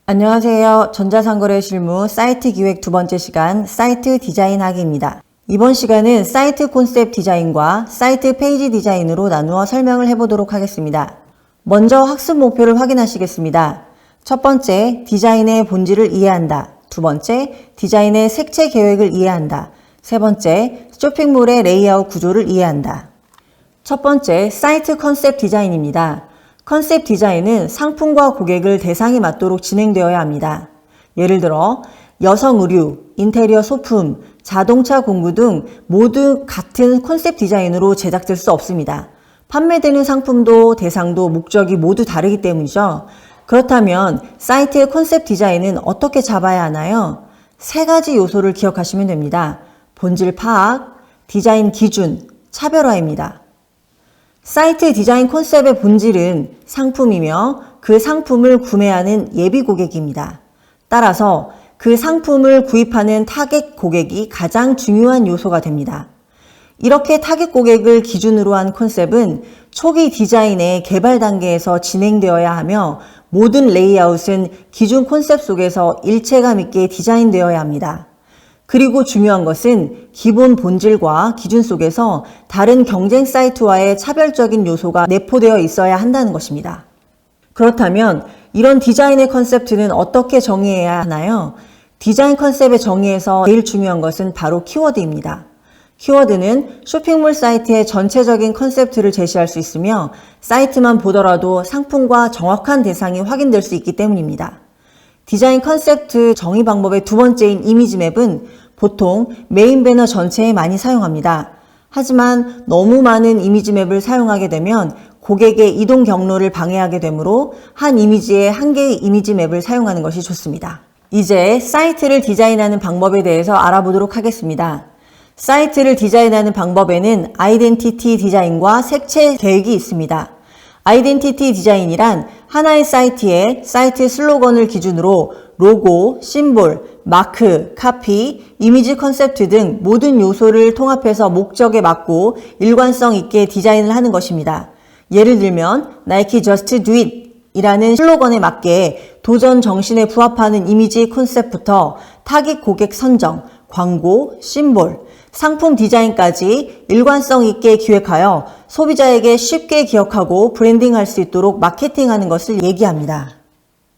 안녕하세요. 전자상거래 실무 사이트 기획 두 번째 시간 사이트 디자인하기입니다. 이번 시간은 사이트 콘셉트 디자인과 사이트 페이지 디자인으로 나누어 설명을 해보도록 하겠습니다. 먼저 학습 목표를 확인하시겠습니다. 첫 번째, 디자인의 본질을 이해한다. 두 번째, 디자인의 색채 계획을 이해한다. 세 번째, 쇼핑몰의 레이아웃 구조를 이해한다. 첫 번째, 사이트 컨셉트 디자인입니다. 컨셉트 디자인은 상품과 고객을 대상에 맞도록 진행되어야 합니다. 예를 들어 여성 의류, 인테리어 소품, 자동차 공구 등 모두 같은 컨셉트 디자인으로 제작될 수 없습니다. 판매되는 상품도 대상도 목적이 모두 다르기 때문이죠. 그렇다면 사이트의 컨셉트 디자인은 어떻게 잡아야 하나요? 세 가지 요소를 기억하시면 됩니다. 본질 파악, 디자인 기준, 차별화입니다. 사이트 디자인 컨셉의 본질은 상품이며 그 상품을 구매하는 예비 고객입니다. 따라서 그 상품을 구입하는 타겟 고객이 가장 중요한 요소가 됩니다. 이렇게 타겟 고객을 기준으로 한 컨셉은 초기 디자인의 개발 단계에서 진행되어야 하며 모든 레이아웃은 기존 컨셉 속에서 일체감 있게 디자인되어야 합니다. 그리고 중요한 것은 기본 본질과 기준 속에서 다른 경쟁 사이트와의 차별적인 요소가 내포되어 있어야 한다는 것입니다. 그렇다면 이런 디자인의 컨셉트는 어떻게 정의해야 하나요? 디자인 컨셉의 정의에서 제일 중요한 것은 바로 키워드입니다. 키워드는 쇼핑몰 사이트의 전체적인 컨셉트를 제시할 수 있으며 사이트만 보더라도 상품과 정확한 대상이 확인될 수 있기 때문입니다. 디자인 컨셉트 정의 방법의 두 번째인 이미지 맵은 보통 메인 배너 전체에 많이 사용합니다. 하지만 너무 많은 이미지 맵을 사용하게 되면 고객의 이동 경로를 방해하게 되므로 한 이미지에 한 개의 이미지 맵을 사용하는 것이 좋습니다. 이제 사이트를 디자인하는 방법에 대해서 알아보도록 하겠습니다. 사이트를 디자인하는 방법에는 아이덴티티 디자인과 색채 계획이 있습니다. 아이덴티티 디자인이란 하나의 사이트에 사이트 슬로건을 기준으로 로고, 심볼, 마크, 카피, 이미지 컨셉트 등 모든 요소를 통합해서 목적에 맞고 일관성 있게 디자인을 하는 것입니다. 예를 들면 나이키 Just Do It 이라는 슬로건에 맞게 도전 정신에 부합하는 이미지 컨셉부터 타깃 고객 선정, 광고, 심볼, 상품 디자인까지 일관성 있게 기획하여 소비자에게 쉽게 기억하고 브랜딩할 수 있도록 마케팅하는 것을 얘기합니다.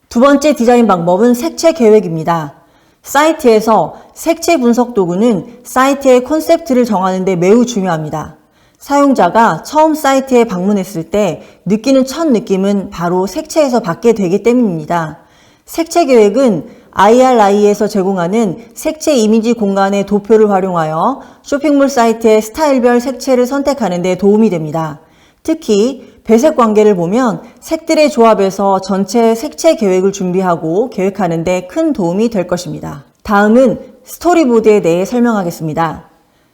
두 번째 디자인 방법은 색채 계획입니다. 사이트에서 색채 분석 도구는 사이트의 컨셉트를 정하는 데 매우 중요합니다. 사용자가 처음 사이트에 방문했을 때 느끼는 첫 느낌은 바로 색채에서 받게 되기 때문입니다. 색채 계획은 IRI에서 제공하는 색채 이미지 공간의 도표를 활용하여 쇼핑몰 사이트의 스타일별 색채를 선택하는 데 도움이 됩니다. 특히 배색 관계를 보면 색들의 조합에서 전체 색채 계획을 준비하고 계획하는 데 큰 도움이 될 것입니다. 다음은 스토리보드에 대해 설명하겠습니다.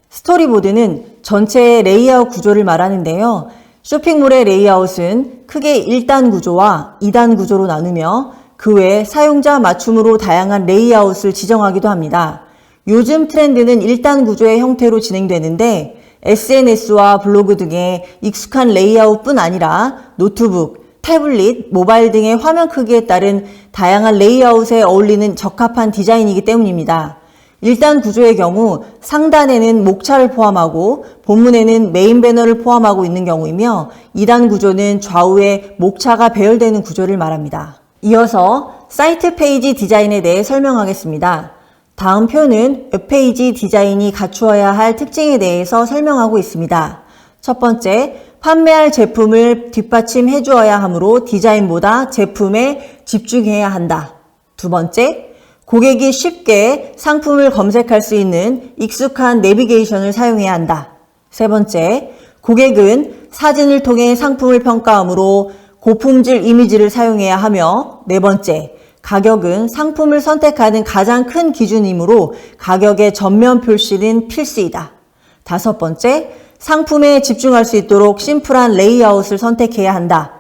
스토리보드는 전체의 레이아웃 구조를 말하는데요. 쇼핑몰의 레이아웃은 크게 1단 구조와 2단 구조로 나누며 그 외에 사용자 맞춤으로 다양한 레이아웃을 지정하기도 합니다. 요즘 트렌드는 1단 구조의 형태로 진행되는데 SNS와 블로그 등의 익숙한 레이아웃뿐 아니라 노트북, 태블릿, 모바일 등의 화면 크기에 따른 다양한 레이아웃에 어울리는 적합한 디자인이기 때문입니다. 1단 구조의 경우 상단에는 목차를 포함하고 본문에는 메인 배너를 포함하고 있는 경우이며 2단 구조는 좌우에 목차가 배열되는 구조를 말합니다. 이어서 사이트 페이지 디자인에 대해 설명하겠습니다. 다음 표는 웹페이지 디자인이 갖추어야 할 특징에 대해서 설명하고 있습니다. 첫 번째, 판매할 제품을 뒷받침해 주어야 하므로 디자인보다 제품에 집중해야 한다. 두 번째, 고객이 쉽게 상품을 검색할 수 있는 익숙한 내비게이션을 사용해야 한다. 세 번째, 고객은 사진을 통해 상품을 평가하므로 고품질 이미지를 사용해야 하며 네 번째, 가격은 상품을 선택하는 가장 큰 기준이므로 가격의 전면 표시는 필수이다. 다섯 번째, 상품에 집중할 수 있도록 심플한 레이아웃을 선택해야 한다.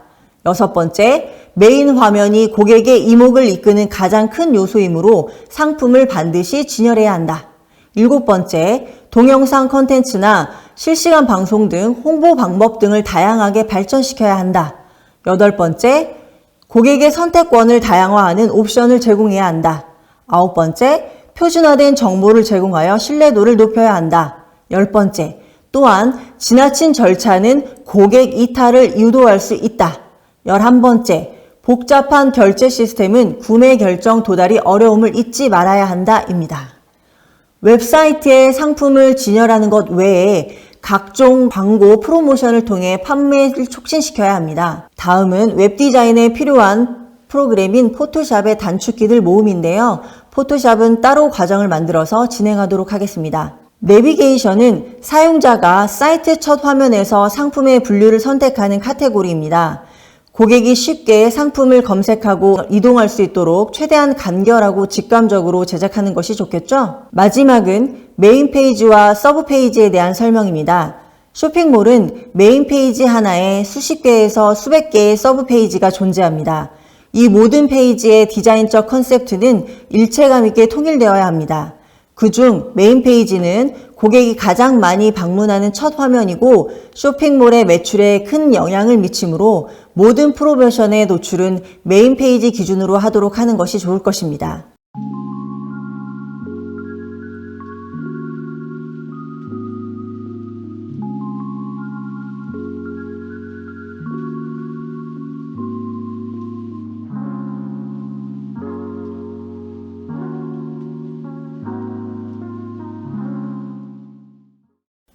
여섯 번째, 메인 화면이 고객의 이목을 이끄는 가장 큰 요소이므로 상품을 반드시 진열해야 한다. 일곱 번째, 동영상 콘텐츠나 실시간 방송 등 홍보 방법 등을 다양하게 발전시켜야 한다. 여덟 번째, 고객의 선택권을 다양화하는 옵션을 제공해야 한다. 9번째, 표준화된 정보를 제공하여 신뢰도를 높여야 한다. 10번째, 또한 지나친 절차는 고객 이탈을 유도할 수 있다. 11번째, 복잡한 결제 시스템은 구매 결정 도달이 어려움을 잊지 말아야 한다.입니다. 웹사이트에 상품을 진열하는 것 외에 각종 광고 프로모션을 통해 판매를 촉진시켜야 합니다. 다음은 웹디자인에 필요한 프로그램인 포토샵의 단축키들 모음인데요. 포토샵은 따로 과정을 만들어서 진행하도록 하겠습니다. 내비게이션은 사용자가 사이트 첫 화면에서 상품의 분류를 선택하는 카테고리입니다. 고객이 쉽게 상품을 검색하고 이동할 수 있도록 최대한 간결하고 직감적으로 제작하는 것이 좋겠죠? 마지막은 메인 페이지와 서브 페이지에 대한 설명입니다. 쇼핑몰은 메인 페이지 하나에 수십 개에서 수백 개의 서브 페이지가 존재합니다. 이 모든 페이지의 디자인적 컨셉트는 일체감 있게 통일되어야 합니다. 그중 메인 페이지는 고객이 가장 많이 방문하는 첫 화면이고 쇼핑몰의 매출에 큰 영향을 미치므로 모든 프로모션의 노출은 메인 페이지 기준으로 하도록 하는 것이 좋을 것입니다.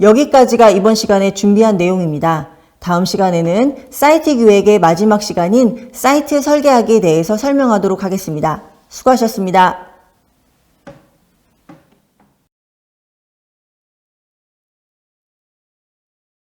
여기까지가 이번 시간에 준비한 내용입니다. 다음 시간에는 사이트 기획의 마지막 시간인 사이트 설계하기에 대해서 설명하도록 하겠습니다. 수고하셨습니다.